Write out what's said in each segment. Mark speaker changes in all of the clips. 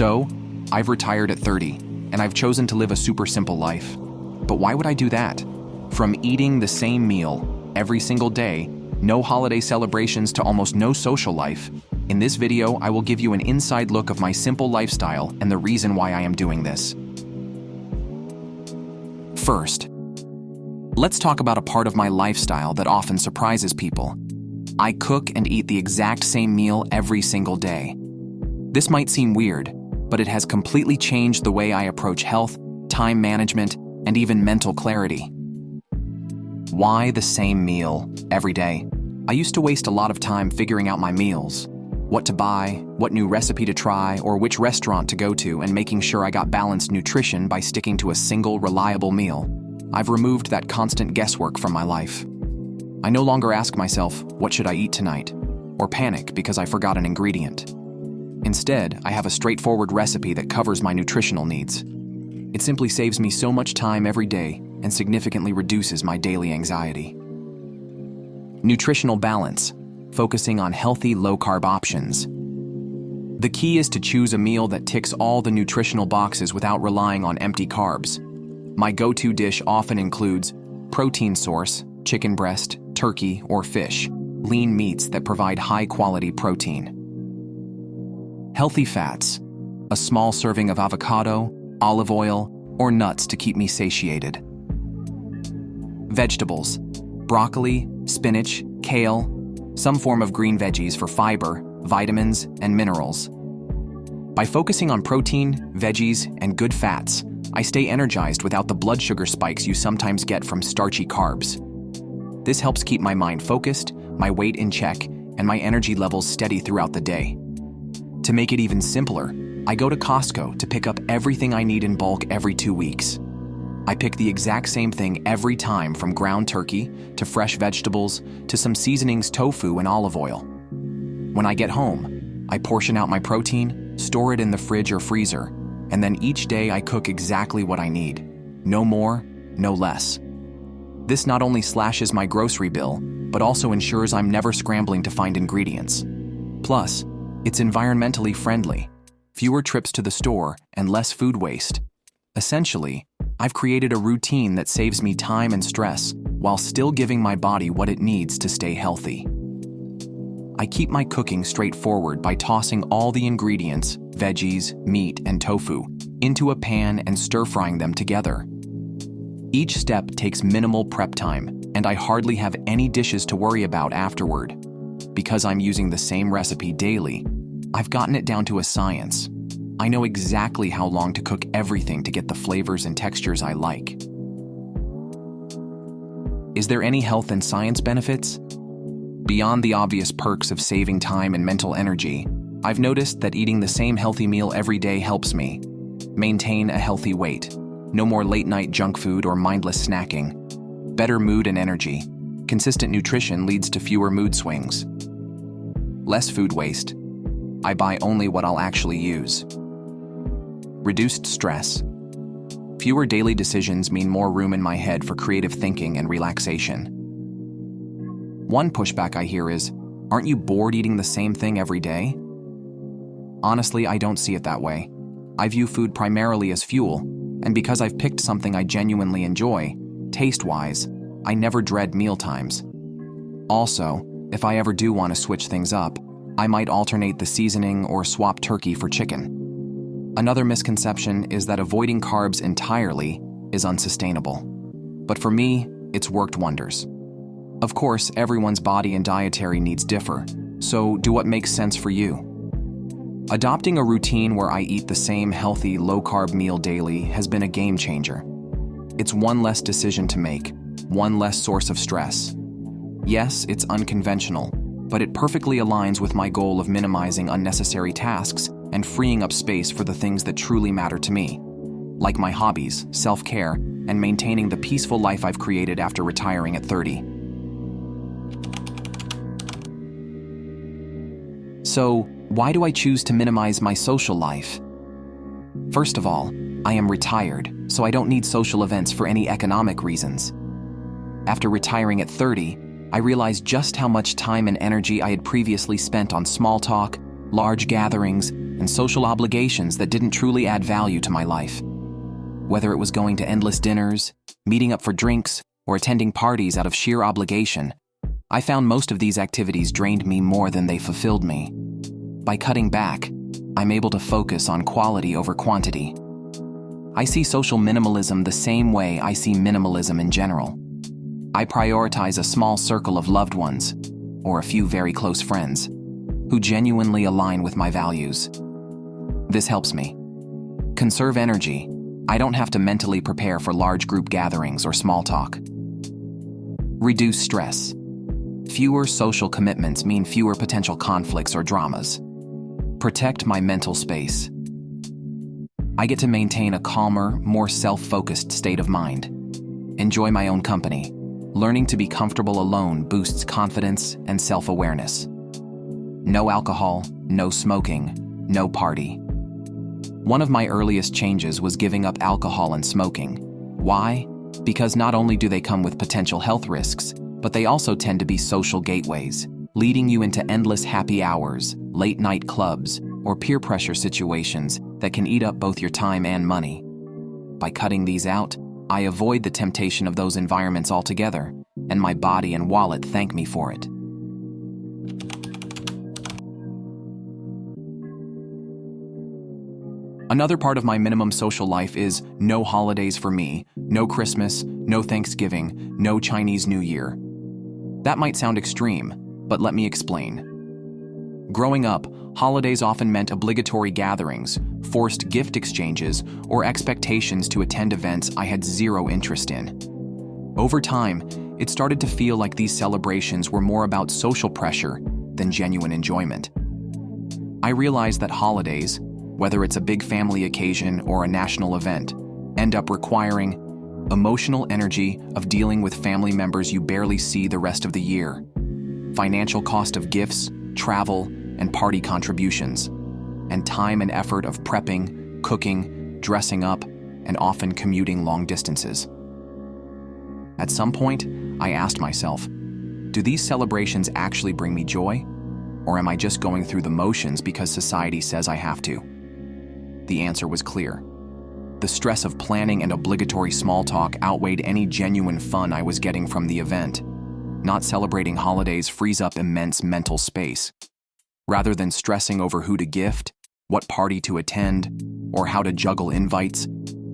Speaker 1: So, I've retired at 30, and I've chosen to live a super simple life. But why would I do that? From eating the same meal every single day, no holiday celebrations to almost no social life, in this video I will give you an inside look of my simple lifestyle and the reason why I am doing this. First, let's talk about a part of my lifestyle that often surprises people. I cook and eat the exact same meal every single day. This might seem weird, but it has completely changed the way I approach health, time management, and even mental clarity. Why the same meal every day? I used to waste a lot of time figuring out my meals, what to buy, what new recipe to try, or which restaurant to go to, and making sure I got balanced nutrition by sticking to a single, reliable meal. I've removed that constant guesswork from my life. I no longer ask myself, what should I eat tonight? Or panic because I forgot an ingredient. Instead, I have a straightforward recipe that covers my nutritional needs. It simply saves me so much time every day and significantly reduces my daily anxiety. Nutritional balance, focusing on healthy, low-carb options. The key is to choose a meal that ticks all the nutritional boxes without relying on empty carbs. My go-to dish often includes protein source, chicken breast, turkey, or fish, lean meats that provide high-quality protein. Healthy fats, a small serving of avocado, olive oil, or nuts to keep me satiated. Vegetables, broccoli, spinach, kale, some form of green veggies for fiber, vitamins, and minerals. By focusing on protein, veggies, and good fats, I stay energized without the blood sugar spikes you sometimes get from starchy carbs. This helps keep my mind focused, my weight in check, and my energy levels steady throughout the day. To make it even simpler, I go to Costco to pick up everything I need in bulk every 2 weeks. I pick the exact same thing every time, from ground turkey to fresh vegetables to some seasonings, tofu, and olive oil. When I get home, I portion out my protein, store it in the fridge or freezer, and then each day I cook exactly what I need. No more, no less. This not only slashes my grocery bill, but also ensures I'm never scrambling to find ingredients. Plus, it's environmentally friendly. Fewer trips to the store and less food waste. Essentially, I've created a routine that saves me time and stress while still giving my body what it needs to stay healthy. I keep my cooking straightforward by tossing all the ingredients, veggies, meat, and tofu, into a pan and stir-frying them together. Each step takes minimal prep time, and I hardly have any dishes to worry about afterward. Because I'm using the same recipe daily, I've gotten it down to a science. I know exactly how long to cook everything to get the flavors and textures I like. Is there any health and science benefits? Beyond the obvious perks of saving time and mental energy, I've noticed that eating the same healthy meal every day helps me maintain a healthy weight. No more late-night junk food or mindless snacking. Better mood and energy. Consistent nutrition leads to fewer mood swings. Less food waste. I buy only what I'll actually use. Reduced stress. Fewer daily decisions mean more room in my head for creative thinking and relaxation. One pushback I hear is, aren't you bored eating the same thing every day? Honestly, I don't see it that way. I view food primarily as fuel, and because I've picked something I genuinely enjoy, taste-wise, I never dread mealtimes. Also, if I ever do want to switch things up, I might alternate the seasoning or swap turkey for chicken. Another misconception is that avoiding carbs entirely is unsustainable. But for me, it's worked wonders. Of course, everyone's body and dietary needs differ, so do what makes sense for you. Adopting a routine where I eat the same healthy, low-carb meal daily has been a game changer. It's one less decision to make, one less source of stress. Yes, it's unconventional, but it perfectly aligns with my goal of minimizing unnecessary tasks and freeing up space for the things that truly matter to me, like my hobbies, self-care, and maintaining the peaceful life I've created after retiring at 30. So, why do I choose to minimize my social life? First of all, I am retired, so I don't need social events for any economic reasons. After retiring at 30, I realized just how much time and energy I had previously spent on small talk, large gatherings, and social obligations that didn't truly add value to my life. Whether it was going to endless dinners, meeting up for drinks, or attending parties out of sheer obligation, I found most of these activities drained me more than they fulfilled me. By cutting back, I'm able to focus on quality over quantity. I see social minimalism the same way I see minimalism in general. I prioritize a small circle of loved ones, or a few very close friends, who genuinely align with my values. This helps me conserve energy. I don't have to mentally prepare for large group gatherings or small talk. Reduce stress. Fewer social commitments mean fewer potential conflicts or dramas. Protect my mental space. I get to maintain a calmer, more self-focused state of mind. Enjoy my own company. Learning to be comfortable alone boosts confidence and self-awareness. No alcohol, no smoking, no party. One of my earliest changes was giving up alcohol and smoking. Why? Because not only do they come with potential health risks, but they also tend to be social gateways, leading you into endless happy hours, late-night clubs, or peer pressure situations that can eat up both your time and money. By cutting these out, I avoid the temptation of those environments altogether, and my body and wallet thank me for it. Another part of my minimum social life is no holidays for me, no Christmas, no Thanksgiving, no Chinese New Year. That might sound extreme, but let me explain. Growing up, holidays often meant obligatory gatherings, forced gift exchanges, or expectations to attend events I had zero interest in. Over time, it started to feel like these celebrations were more about social pressure than genuine enjoyment. I realized that holidays, whether it's a big family occasion or a national event, end up requiring emotional energy of dealing with family members you barely see the rest of the year, financial cost of gifts, travel, and party contributions, and time and effort of prepping, cooking, dressing up, and often commuting long distances. At some point, I asked myself, do these celebrations actually bring me joy? Or am I just going through the motions because society says I have to? The answer was clear. The stress of planning and obligatory small talk outweighed any genuine fun I was getting from the event. Not celebrating holidays frees up immense mental space. Rather than stressing over who to gift, what party to attend, or how to juggle invites,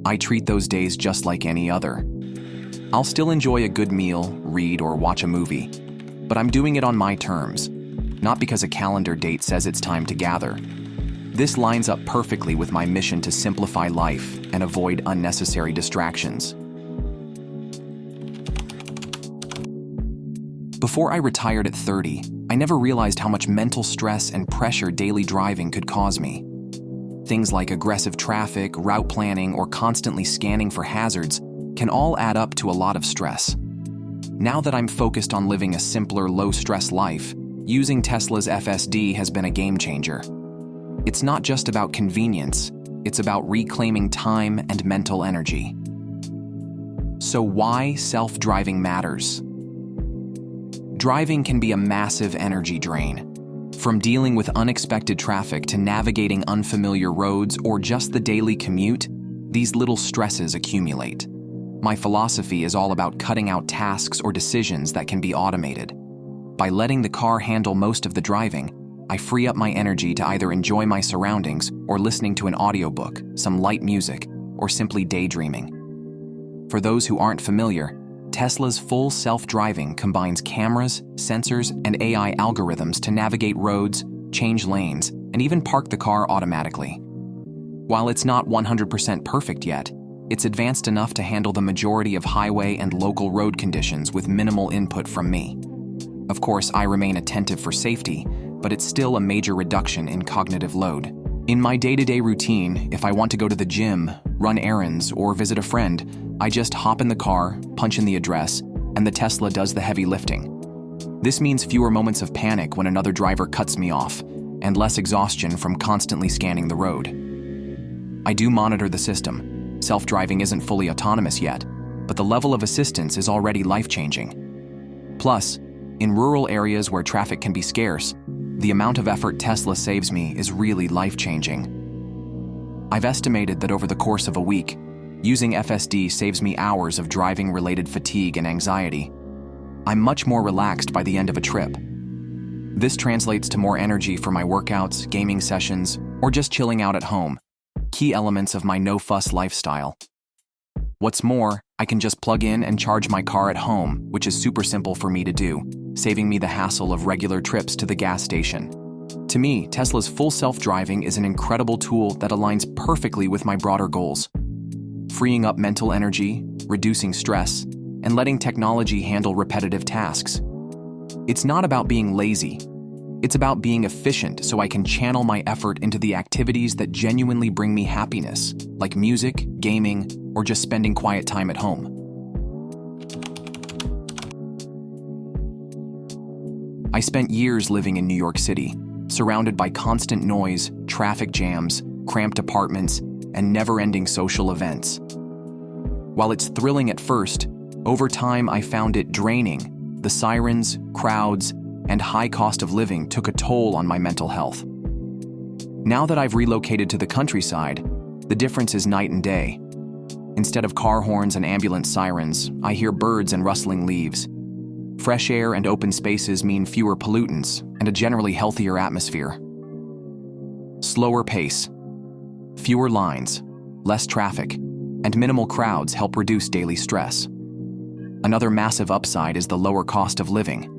Speaker 1: I treat those days just like any other. I'll still enjoy a good meal, read, or watch a movie, but I'm doing it on my terms, not because a calendar date says it's time to gather. This lines up perfectly with my mission to simplify life and avoid unnecessary distractions. Before I retired at 30, I never realized how much mental stress and pressure daily driving could cause me. Things like aggressive traffic, route planning, or constantly scanning for hazards can all add up to a lot of stress. Now that I'm focused on living a simpler, low-stress life, using Tesla's FSD has been a game changer. It's not just about convenience, it's about reclaiming time and mental energy. So why self-driving matters? Driving can be a massive energy drain. From dealing with unexpected traffic to navigating unfamiliar roads or just the daily commute, these little stresses accumulate. My philosophy is all about cutting out tasks or decisions that can be automated. By letting the car handle most of the driving, I free up my energy to either enjoy my surroundings or listening to an audiobook, some light music, or simply daydreaming. For those who aren't familiar, Tesla's full self-driving combines cameras, sensors, and AI algorithms to navigate roads, change lanes, and even park the car automatically. While it's not 100% perfect yet, it's advanced enough to handle the majority of highway and local road conditions with minimal input from me. Of course, I remain attentive for safety, but it's still a major reduction in cognitive load. In my day-to-day routine, if I want to go to the gym, run errands, or visit a friend, I just hop in the car, punch in the address, and the Tesla does the heavy lifting. This means fewer moments of panic when another driver cuts me off, and less exhaustion from constantly scanning the road. I do monitor the system. Self-driving isn't fully autonomous yet, but the level of assistance is already life-changing. Plus, in rural areas where traffic can be scarce, The amount of effort Tesla saves me is really life-changing. I've estimated that over the course of a week, using FSD saves me hours of driving-related fatigue and anxiety. I'm much more relaxed by the end of a trip. This translates to more energy for my workouts, gaming sessions, or just chilling out at home, key elements of my no-fuss lifestyle. What's more, I can just plug in and charge my car at home, which is super simple for me to do, saving me the hassle of regular trips to the gas station. To me, Tesla's full self-driving is an incredible tool that aligns perfectly with my broader goals, freeing up mental energy, reducing stress, and letting technology handle repetitive tasks. It's not about being lazy. It's about being efficient so I can channel my effort into the activities that genuinely bring me happiness, like music, gaming, or just spending quiet time at home. I spent years living in New York City, surrounded by constant noise, traffic jams, cramped apartments, and never-ending social events. While it's thrilling at first, over time I found it draining. The sirens, crowds, and high cost of living took a toll on my mental health. Now that I've relocated to the countryside, the difference is night and day. Instead of car horns and ambulance sirens, I hear birds and rustling leaves. Fresh air and open spaces mean fewer pollutants and a generally healthier atmosphere. Slower pace, fewer lines, less traffic, and minimal crowds help reduce daily stress. Another massive upside is the lower cost of living.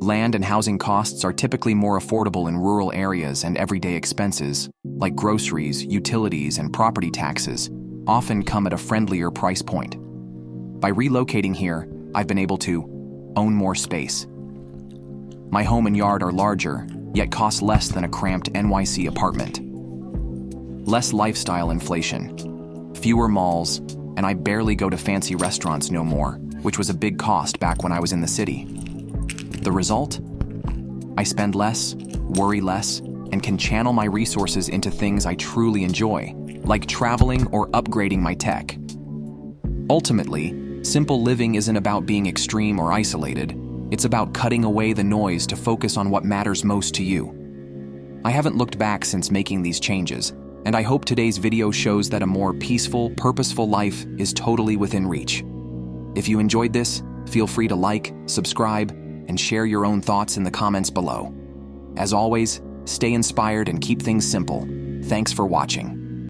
Speaker 1: Land and housing costs are typically more affordable in rural areas, and everyday expenses, like groceries, utilities, and property taxes, often come at a friendlier price point. By relocating here, I've been able to own more space. My home and yard are larger, yet cost less than a cramped NYC apartment. Less lifestyle inflation, fewer malls, and I barely go to fancy restaurants no more, which was a big cost back when I was in the city. The result? I spend less, worry less, and can channel my resources into things I truly enjoy, like traveling or upgrading my tech. Ultimately, simple living isn't about being extreme or isolated. It's about cutting away the noise to focus on what matters most to you. I haven't looked back since making these changes, and I hope today's video shows that a more peaceful, purposeful life is totally within reach. If you enjoyed this, feel free to like, subscribe, and share your own thoughts in the comments below. As always, stay inspired and keep things simple. Thanks for watching.